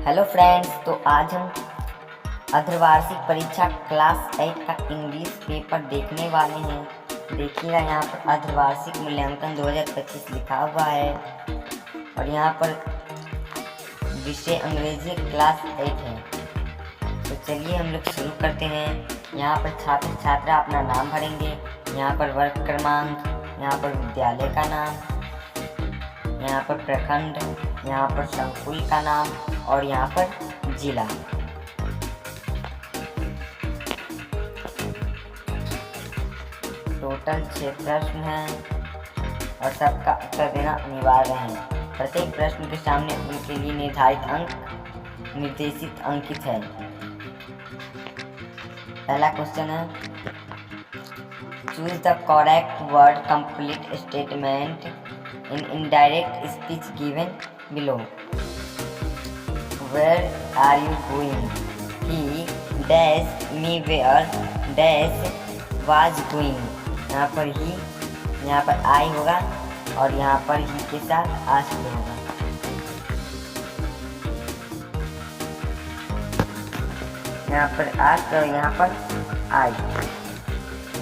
Hello friends, तो आज हम अर्धवार्षिक परीक्षा क्लास 8 का इंग्लिश पेपर देखने वाले हैं। देखिएगा यहाँ पर अर्धवार्षिक मूल्यांकन 2025 लिखा हुआ है और यहाँ पर विषय अंग्रेजी क्लास 8 है। तो चलिए हम लोग शुरू करते हैं। यहाँ पर छात्र छात्रा अपना नाम भरेंगे, यहाँ पर वर्ग क्रमांक, यहाँ पर विद्यालय का नाम, यहाँ पर प्रखंड, यहाँ पर संकुल का नाम और यहाँ पर जिला। टोटल 6 प्रश्न हैं और सबका उत्तर देना अनिवार्य है। प्रत्येक प्रश्न के सामने उनके लिए निर्धारित अंक निर्देशित अंकित है। पहला क्वेश्चन है, choose the correct word complete statement in indirect speech given below. Where are you going? He dash me where dash was going. यहाँ पर ही, यहाँ पर I होगा और यहाँ पर ही के साथ asked होगा। यहाँ पर asked और यहाँ पर I.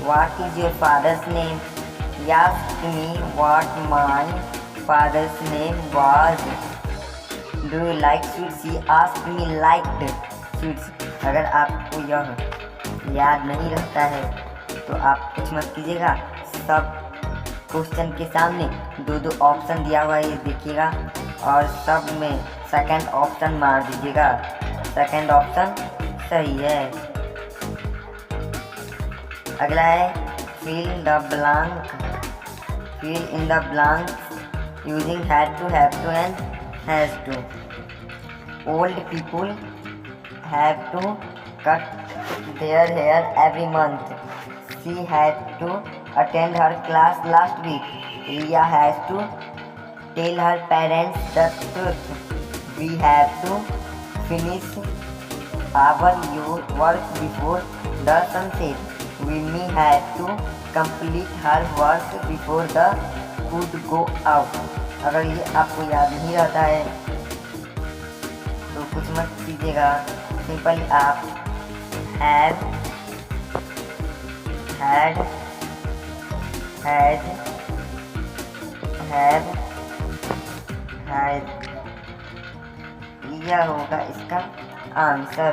What is your father's name? He asked me what my father's name was. Do you like sweets? He asked me liked sweets. अगर आपको यह याद नहीं रहता है तो आप कुछ मत कीजिएगा। सब क्वेश्चन के सामने दो ऑप्शन दिया हुआ है, ये देखिएगा, और सब में सेकंड ऑप्शन मार दीजिएगा। सेकंड ऑप्शन सही है। अगला है fill the blank. Fill in the blanks using had to, have to and has to. Old people have to cut their hair every month. She had to attend her class last week. Ria has to tell her parents the truth. We have to finish our work before the sunset. Winnie had to complete her work before the could go out. अगर ये आपको याद नहीं रहता है तो कुछ मत कीजिएगा। सिंपली आप have, had, had, have, had यह होगा इसका आंसर।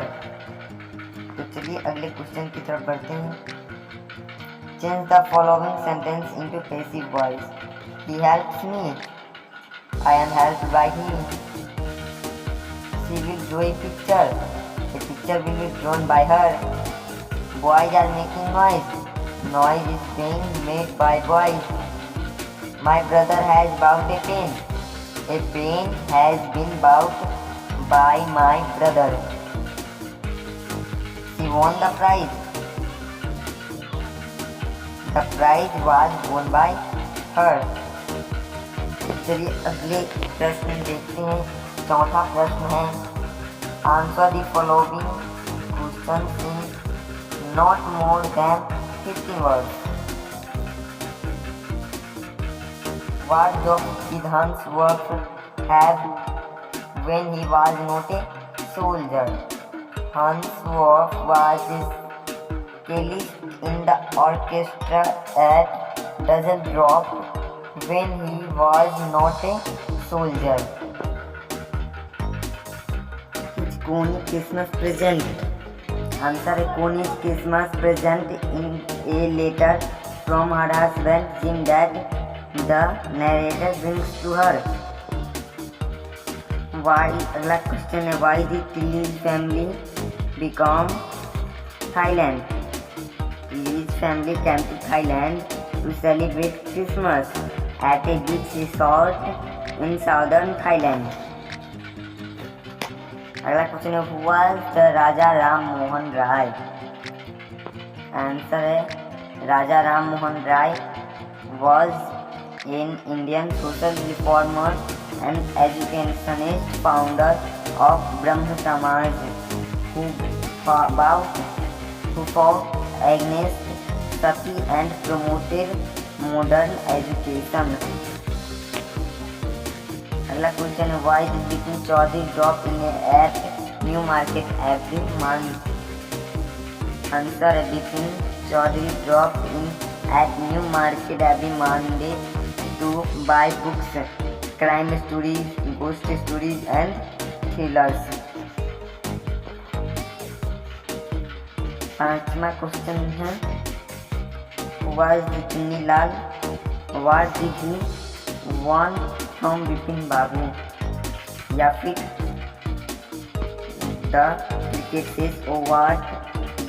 तो चलिए अगले क्वेश्चन की तरफ बढ़ते हैं। Change the following sentence into passive voice. He helps me. I am helped by him. She will draw a picture. A picture will be drawn by her. Boys are making noise. Noise is being made by boys. My brother has bought a pen. A pen has been bought by my brother. She won the prize. The prize was won by her. चलिए अगले प्रश्न देखते हैं। चौथा प्रश्न है, answer the following question in not more than 50 words. What job did Hans work have when he was not a soldier? Hans was cellist in the orchestra at Dusseldorf when he was not a soldier. Connie Christmas present. Answer: Connie is Christmas present in a letter from her husband Jim that the narrator brings to her. Why? अगला question है, why did Tilly's family become Thailand? Tilly's family came to Thailand to celebrate Christmas at a beach resort in southern Thailand. अगला question है, who was the Raja Ram Mohan Roy? Answer है, Raja Ram Mohan Roy was an Indian social reformer and educationist, founder of Brahmo Samaj, who fought against sati and promoted modern education. अगला question है why did Bipin Chaudhary drop in at new market every month. Answer है Bipin Chaudhary drop in at new market every Monday to buy books, crime stories, ghost stories and thrillers। पांचवा question है was Chunnilal what did he want from Bipin Babu, या फिर the cricket says oh what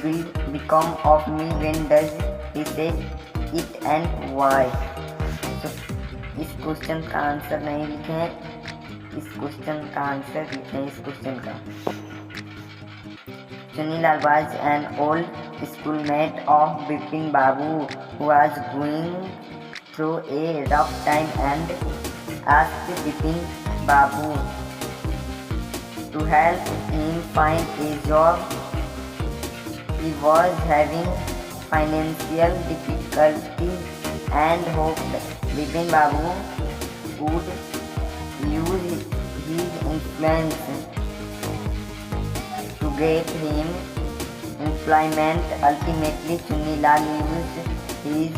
will become of me when does he say it and why। तो इस question का answer नहीं लिखे हैं, इस क्वेश्चन का आंसर लिखे हैं इस क्वेश्चन का। Chunnilal was an old schoolmate of Bipin Babu who was going through a rough time and asked Bipin Babu to help him find a job. He was having financial difficulties and hoped Bipin Babu would use his influence to get him employment. Ultimately, Chunilal used his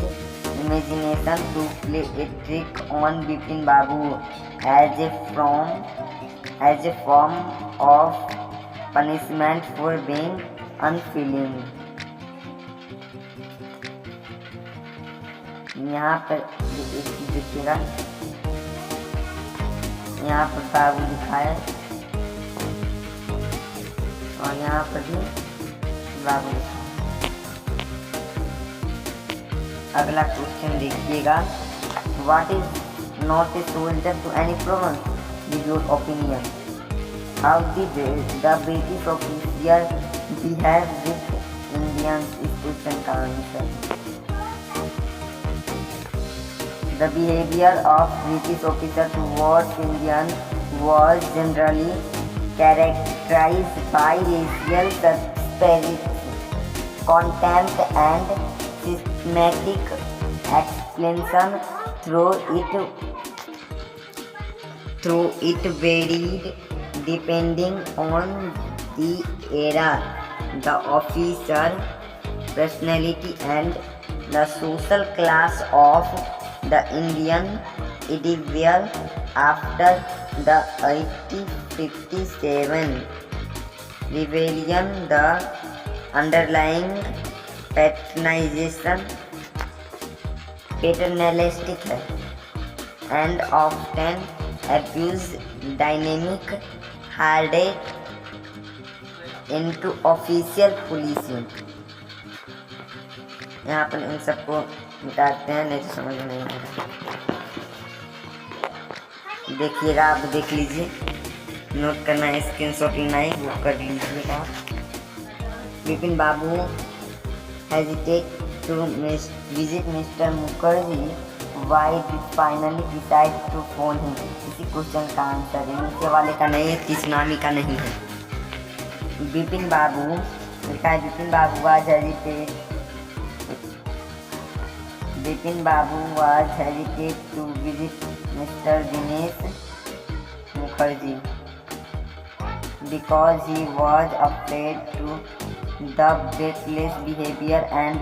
imagination to play a trick on Bipin Babu as a form of punishment for being unfeeling। यहाँ पर एक चीज देखिएगा, यहाँ पर बाबू लिखा है और यहाँ पर भी बाबू लिखा है। अगला क्वेश्चन देखिएगा what is not a soldier to any problem, give your opinion. How did the British officer behave with Indians, इस क्वेश्चन का answer. The behavior of British officers towards Indians was generally characterized by racial suspicion, contempt, and systematic explanation. Through it varied depending on the era, the officer personality, and the social class of the Indian individual. After the 1857 rebellion, the underlying paternalistic and often abused dynamic hardened into official policing। यहाँ पर इन सबको मिटाते हैं, नहीं तो समझ में नहीं आएगा। देखिएगा, आप देख लीजिए, नोट करना है, स्क्रीनशॉट लेना है, वो कर लीजिएगा। Bipin Babu hesitate to visit mister Mukherjee, why did finally decide to phone him, इसी क्वेश्चन का आंसर है, नीचे वाले का नहीं है, तीसनामी का नहीं है। बिपिन बाबू लिखा है Bipin Babu was hesitate Bipin Babu was hesitant to visit Mr. Dinesh Mukherjee because he was afraid to the breathless behavior and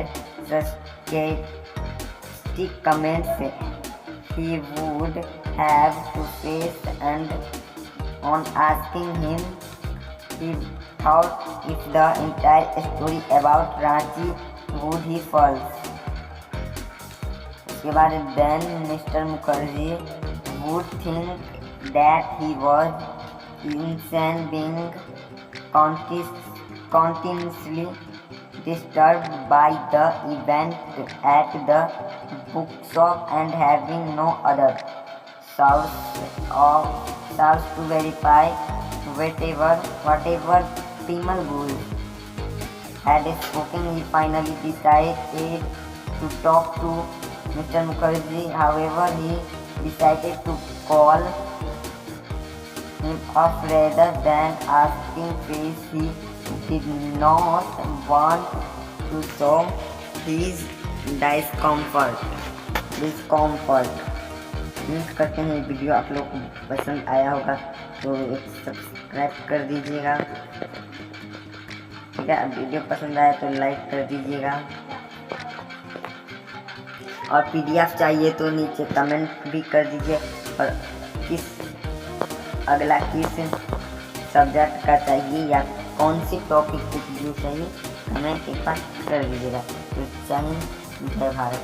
sarcastic comments he would have to face, and on asking him, he thought if the entire story about Ranchi would he false। उसके बाद then Mr. Mukherjee would think that he was insane, being continuously disturbed by the event at the bookshop and having no other source to verify whatever Bimal Ghose had spoken. He finally decided to talk to Mr. Mukherjee. However, he decided to call him up rather than asking face. He did not want to show his discomfort. उम्मीद करते हैं video आप लोग को पसंद आया होगा, तो एक सब्सक्राइब कर दीजिएगा। ठीक है, वीडियो पसंद आया तो लाइक कर दीजिएगा, और PDF चाहिए तो नीचे कमेंट भी कर दीजिए, और अगला किस सब्जेक्ट का चाहिए या कौन सी टॉपिक की वीडियो चाहिए कमेंट एक बार कर दीजिएगा। तो जय हिंद, जय भारत।